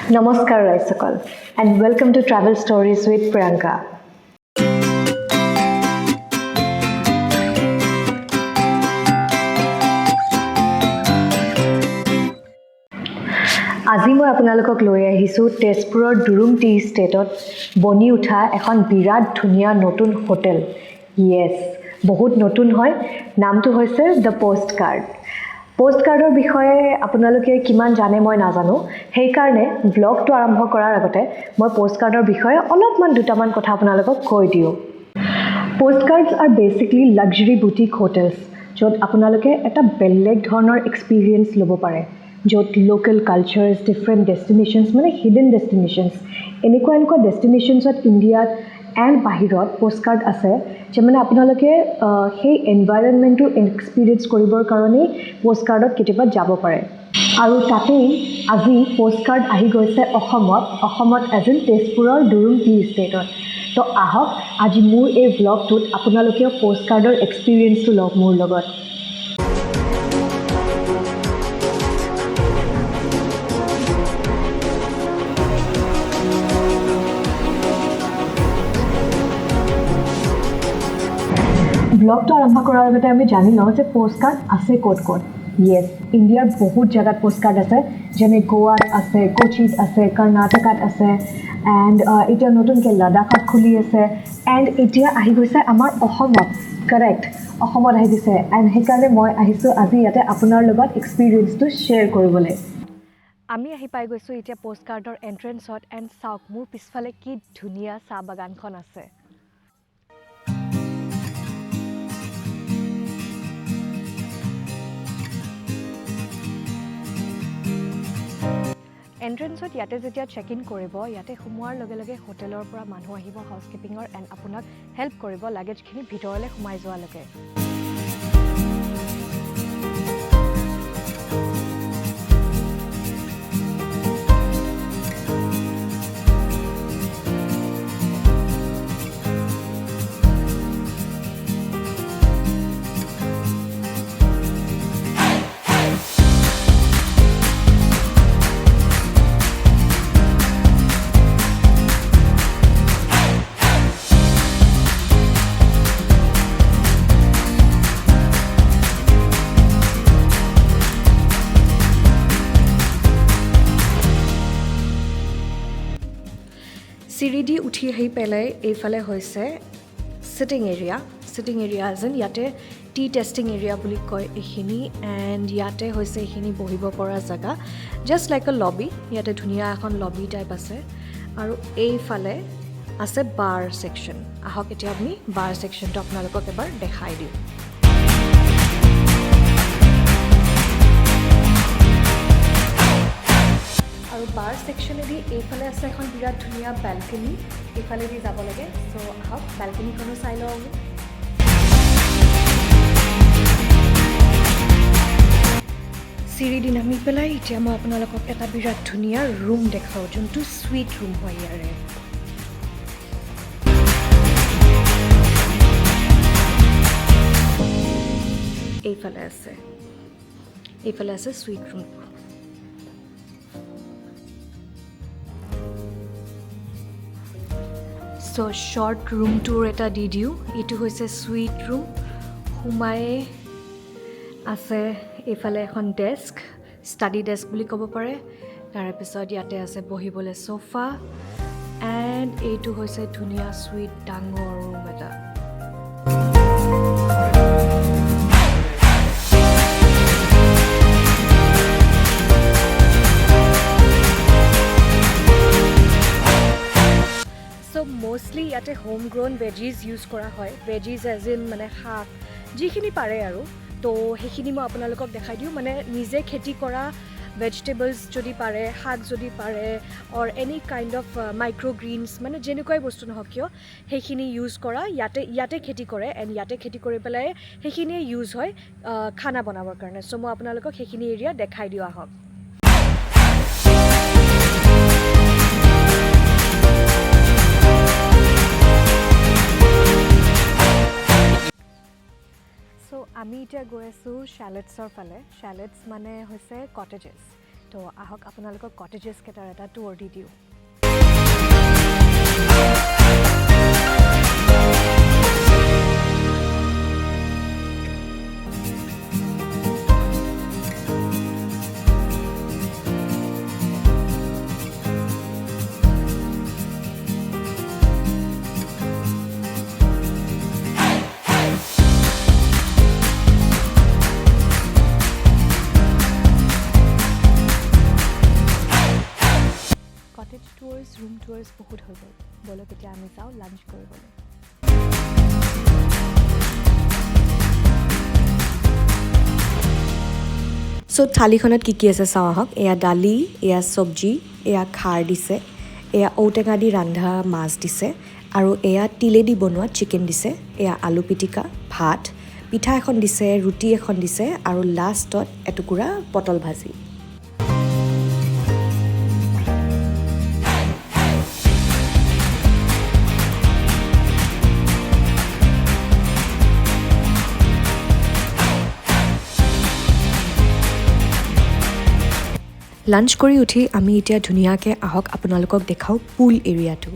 Namaskar Raisakal and welcome to Travel Stories with Priyanka. আজি মই আপোনালোকক লৈ আহিছো তেজপুৰৰ দুৰুং টি ষ্টেটত বনি উঠা এখন বিৰাট ধুনীয়া নতুন হোটেল ইয়েস বহুত নতুন হয় নামটো হৈছে দ্য পোষ্ট কাৰ্ডৰ বিষয়ে আপোনালোকে কিমান জানে মই নাজানো সেই কাৰণে ব্লগটো আৰম্ভ কৰাৰ আগতে মই পোষ্ট কাৰ্ডৰ বিষয়ে অলপমান দুটামান কথা আপোনালোকক কৈ দিও post cards R basically luxury boutique hotels য'ত আপোনালোকে এটা বেলেগ ধৰণৰ এক্সপেৰিয়েন্স ল'ব পাৰে য'ত লোকেল কালচাৰ্ছ ডিফাৰেণ্ট ডেষ্টিনেশ্যনছ মানে হিডেন ডেষ্টিনেশ্যনছ এনেকুৱা ডেষ্টিনেশ্যনছত ইণ্ডিয়াত এণ্ড বাহিৰত পোষ্ট কাৰ্ড আছে যে মানে আপোনালোকে সেই এনভাইৰনমেণ্টটো এক্সপিৰিয়েন্স কৰিবৰ কাৰণে পোষ্ট কাৰ্ডত কেতিয়াবা যাব পাৰে আৰু তাতেই আজি পোষ্ট কাৰ্ড আহি গৈছে অসমত এজ ইন তেজপুৰৰ দুৰুং টি ষ্টেটত তো আহক আজি মোৰ এই ব্লগটোত আপোনালোকেও পোষ্ট কাৰ্ডৰ এক্সপিৰিয়েন্সটো লওক মোৰ লগত ব্লগটো আৰম্ভ কৰাৰ আগতে আমি জানি লওঁ যে পোষ্ট কাৰ্ড আছে ক'ত ইয়েছ ইণ্ডিয়াৰ বহুত জেগাত পোষ্ট কাৰ্ড আছে যেনে গোৱাত আছে কোচিত আছে কৰ্ণাটকাত আছে এণ্ড এতিয়া নতুনকৈ লাডাখত খুলি আছে এণ্ড এতিয়া আহি গৈছে আমাৰ অসমত কাৰেক্ট অসমত আহি গৈছে এণ্ড সেইকাৰণে মই আহিছোঁ আজি ইয়াতে আপোনাৰ লগত এক্সপিৰিয়েন্সটো শ্বেয়াৰ কৰিবলৈ আমি আহি পাই গৈছোঁ এতিয়া পোষ্ট কাৰ্ডৰ এণ্ট্ৰেঞ্চত এণ্ড চাওক মোৰ পিছফালে কি ধুনীয়া চাহ বাগানখন আছে এন্ট্ৰেন্সত ইয়াতে যেতিয়া চেক ইন কৰিব ইয়াতে সোমোৱাৰ লগে লগে হোটেলৰ পৰা মানুহ আহিব হাউচকিপিঙৰ এণ্ড আপোনাক হেল্প কৰিব লাগেজখিনি ভিতৰলৈ সোমাই যোৱালৈকে চিৰিডি উঠি আহি পেলাই এইফালে হৈছে সিটিং এৰিয়া যেন ইয়াতে টি টেষ্টিং এৰিয়া বুলি কয় এইখিনি এণ্ড ইয়াতে হৈছে এইখিনি বহিব পৰা জেগা জাষ্ট লাইক এ লবি ইয়াতে ধুনীয়া এখন লবি টাইপ আছে আৰু এইফালে আছে বাৰ ছেকশ্যন আহক এতিয়া আমি বাৰ ছেকশ্যনটো আপোনালোকক এবাৰ দেখাই দিওঁ আৰু বাৰ ছেকশ্যনেদি এইফালে আছে এখন বিৰাট ধুনীয়া বেলকনি এইফালেদি যাব লাগে চ' আহক বেলকনিখনো চাই লওঁ আমি চিৰিডি নামি পেলাই এতিয়া মই আপোনালোকক এটা বিৰাট ধুনীয়া ৰুম দেখাওঁ যোনটো চুইট ৰুম হয় ইয়াৰে এইফালে আছে চুইট ৰুম চ' শ্বৰ্ট ৰুম টুৰ এটা দি দিওঁ এইটো হৈছে চুইট ৰুম সোমাই আছে এইফালে এখন ডেস্ক ষ্টাডি ডেস্ক বুলি ক'ব পাৰে তাৰপিছত ইয়াতে আছে বহিবলৈ ছ'ফা এণ্ড এইটো হৈছে ধুনীয়া চুইট ডাঙৰ ৰুম এটা মোষ্টলি ইয়াতে হোম গ্ৰ'ন ভেজিজ ইউজ কৰা হয় ভেজিজ এজ ইন মানে শাক যিখিনি পাৰে আৰু তো সেইখিনি মই আপোনালোকক দেখাই দিওঁ মানে নিজে খেতি কৰা ভেজিটেবলছ যদি পাৰে শাক যদি পাৰে অৰ এনি কাইণ্ড অফ মাইক্ৰ'গ্ৰীনছ মানে যেনেকুৱাই বস্তু নহওক কিয় সেইখিনি ইউজ কৰা ইয়াতে খেতি কৰে এণ্ড ইয়াতে খেতি কৰি পেলাই সেইখিনিয়ে ইউজ হয় খানা বনাবৰ কাৰণে চ' মই আপোনালোকক সেইখিনি এৰিয়া দেখাই দিওঁ আহক আমি এতিয়া গৈ আছোঁ শ্যালেটছৰ ফালে শ্যালেটছ মানে হৈছে কটেজেছ তো আহক আপোনালোকক কটেজেছ কেইটাৰ এটা টুৰ দি দিওঁ কটেজ টুৰ্ছ ৰুম টুৰ্ছ বহুত হৈ গ'ল বলক এতিয়া আমি যাওঁ লাঞ্চ কৰিবলৈ চ' থালিখনত কি আছে চাওঁ আহক এয়া দালি এয়া চব্জি এয়া খাৰ দিছে এয়া ঔটেঙা দি ৰন্ধা মাছ দিছে আৰু এয়া তিলেদি বনোৱা চিকেন দিছে এয়া আলু পিটিকা ভাত পিঠা এখন দিছে ৰুটি এখন দিছে আৰু লাষ্টত এটুকুৰা পটল ভাজি লাঞ্চ কৰি উঠি আমি এতিয়া ধুনীয়াকৈ আহক আপোনালোকক দেখাওঁ পুল এৰিয়াটো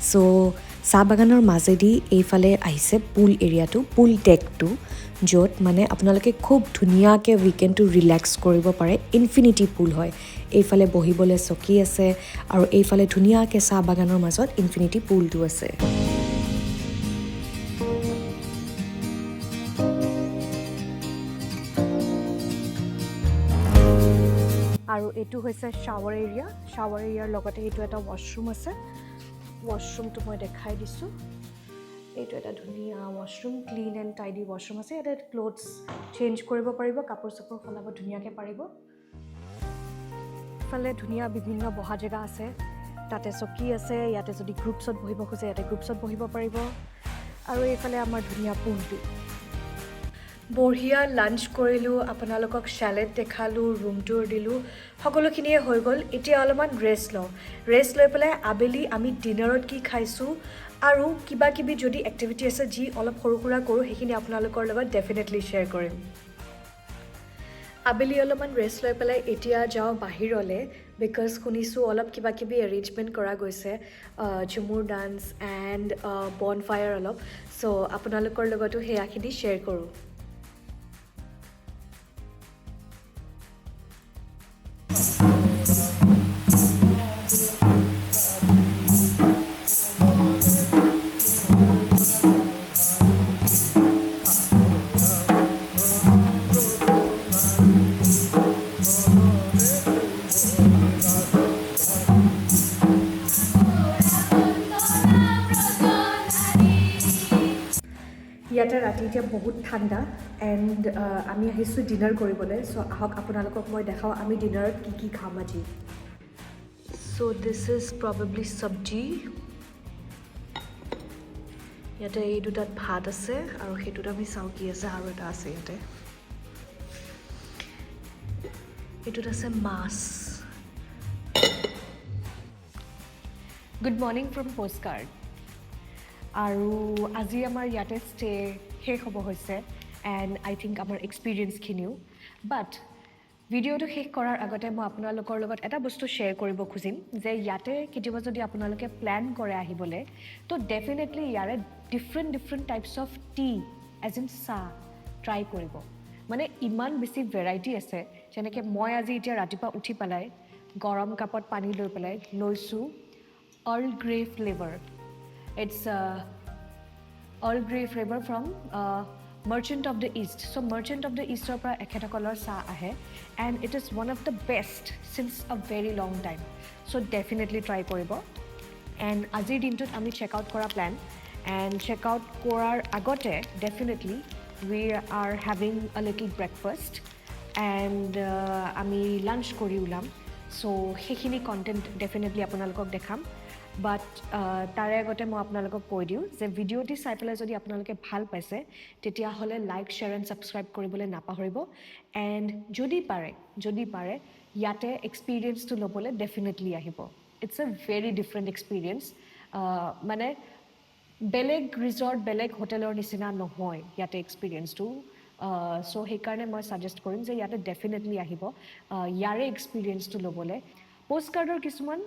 চ' চাহ বাগানৰ মাজেদি এইফালে আহিছে পুল এৰিয়াটো পুল ডেকটো য'ত মানে আপোনালোকে খুব ধুনীয়াকৈ উইকেণ্ডটো ৰিলেক্স কৰিব পাৰে ইনফিনিটি পুল হয় এইফালে বহিবলৈ চকী আছে আৰু এইফালে ধুনীয়াকৈ চাহ বাগানৰ মাজত ইনফিনিটি পুলটো আছে আৰু এইটো হৈছে শাৱাৰ এৰিয়াৰ লগতে এইটো এটা ৱাশৰুম আছে ৱাশৰুমটো মই দেখাই দিছোঁ এইটো এটা ধুনীয়া washroom clean and tidy washroom আছে ইয়াতে ক্লথছ চেঞ্জ কৰিব পাৰিব কাপোৰ চাপোৰ সলাব ধুনীয়াকৈ পাৰিব ইফালে ধুনীয়া বিভিন্ন বহা জেগা আছে তাতে চকী আছে ইয়াতে যদি গ্ৰুপছত বহিব খোজে ইয়াতে গ্ৰুপছত বহিব পাৰিব আৰু এইফালে আমাৰ ধুনীয়া পুলটো বঢ়িয়া লাঞ্চ কৰিলোঁ আপোনালোকক শ্যালেড দেখালোঁ ৰুম টুৰ দিলোঁ সকলোখিনিয়ে হৈ গ'ল এতিয়া অলপমান ৰেষ্ট লৈ পেলাই আবেলি আমি ডিনাৰত কি খাইছোঁ আৰু কিবা কিবি যদি এক্টিভিটি আছে যি অলপ সৰু সুৰা কৰোঁ সেইখিনি আপোনালোকৰ লগত ডেফিনেটলি শ্বেয়াৰ কৰিম আবেলি অলপমান ৰেষ্ট লৈ পেলাই এতিয়া যাওঁ বাহিৰলৈ বিকজ শুনিছোঁ অলপ কিবা কিবি এৰেঞ্জমেণ্ট কৰা গৈছে ঝুমুৰ ডান্স এণ্ড বন ফায়াৰ অলপ চ' আপোনালোকৰ লগতো সেয়াখিনি শ্বেয়াৰ কৰোঁ ইয়াতে ৰাতি এতিয়া বহুত ঠাণ্ডা এণ্ড আমি আহিছোঁ ডিনাৰ কৰিবলৈ চ' আহক আপোনালোকক মই দেখাওঁ আমি ডিনাৰত কি খাম আজি চ' দিছ ইজ প্ৰবেবলি চব্জি ইয়াতে এই দুটাত ভাত আছে আৰু সেইটোত আমি চাওঁ কি আছে আৰু এটা আছে ইয়াতে এইটোত আছে মাছ good morning from post card আৰু আজি আমাৰ ইয়াতে ষ্টে শেষ হ'ব হৈছে এণ্ড আই থিংক আমাৰ এক্সপিৰিয়েঞ্চখিনিও বাট ভিডিঅ'টো শেষ কৰাৰ আগতে মই আপোনালোকৰ লগত এটা বস্তু শ্বেয়াৰ কৰিব খুজিম যে ইয়াতে কেতিয়াবা যদি আপোনালোকে প্লেন কৰে আহিবলৈ তো ডেফিনেটলি ইয়াৰে different types of tea as in চাহ ট্ৰাই কৰিব মানে ইমান বেছি ভেৰাইটি আছে যেনেকৈ মই আজি এতিয়া ৰাতিপুৱা উঠি পেলাই গৰম কাপত পানী লৈ পেলাই লৈছোঁ earl grey flavour It's Earl Grey flavor from Merchant of the East. So Merchant of the East পৰা এখেতসকলৰ চাহ আহে and it is one of the best since a very long time. So definitely try কৰিব. And আজিৰ দিনটোত আমি check out কৰা plan and check out কৰাৰ আগতে definitely we are having a little breakfast and আমি lunch কৰি ওলাম. So সেইখিনি content definitely আপোনালোকক দেখাম. বাট তাৰে আগতে মই আপোনালোকক কৈ দিওঁ যে ভিডিঅ'টি চাই পেলাই যদি আপোনালোকে ভাল পাইছে তেতিয়াহ'লে লাইক শ্বেয়াৰ এণ্ড ছাবস্ক্ৰাইব কৰিবলৈ নাপাহৰিব এণ্ড যদি পাৰে ইয়াতে এক্সপিৰিয়েঞ্চটো ল'বলৈ ডেফিনেটলি আহিব it's a very different experience মানে বেলেগ ৰিজৰ্ট বেলেগ হোটেলৰ নিচিনা নহয় ইয়াতে এক্সপিৰিয়েঞ্চটো চ' সেইকাৰণে মই ছাজেষ্ট কৰিম যে ইয়াতে ডেফিনেটলি আহিব ইয়াৰে এক্সপিৰিয়েঞ্চটো ল'বলৈ পষ্ট কাৰ্ডৰ কিছুমান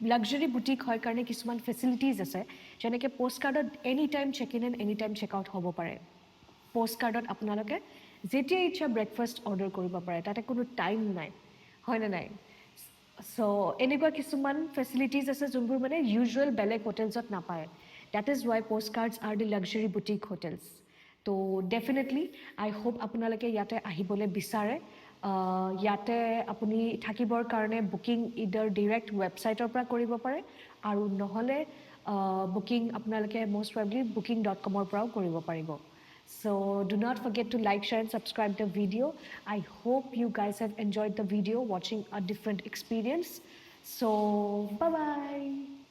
লাক্সাৰী বুটিক হয় কাৰণে কিছুমান ফেচিলিটিজ আছে যেনেকৈ পষ্ট কাৰ্ডত any time check in and any time check out হ'ব পাৰে পষ্ট কাৰ্ডত আপোনালোকে যেতিয়া ইচ্ছা ব্ৰেকফাষ্ট অৰ্ডাৰ কৰিব পাৰে তাতে কোনো টাইম নাই হয়নে নাই চ' এনেকুৱা কিছুমান ফেচিলিটিজ আছে যোনবোৰ মানে ইউজুৱেল বেলেগ হোটেলছত নাপায় that is why postcards are the luxury boutique hotels তো ডেফিনেটলি আই হোপ আপোনালোকে ইয়াতে আহিবলৈ বিচাৰে ইয়াতে আপুনি থাকিবৰ কাৰণে বুকিং ইডাৰ ডিৰেক্ট ৱেবছাইটৰ পৰা কৰিব পাৰে আৰু নহ'লে বুকিং আপোনালোকে মষ্ট প্ৰবেবলি booking.com পৰাও কৰিব পাৰিব So do not forget to like, share and subscribe the video. I hope you guys have enjoyed the video watching a different experience. So bye-bye.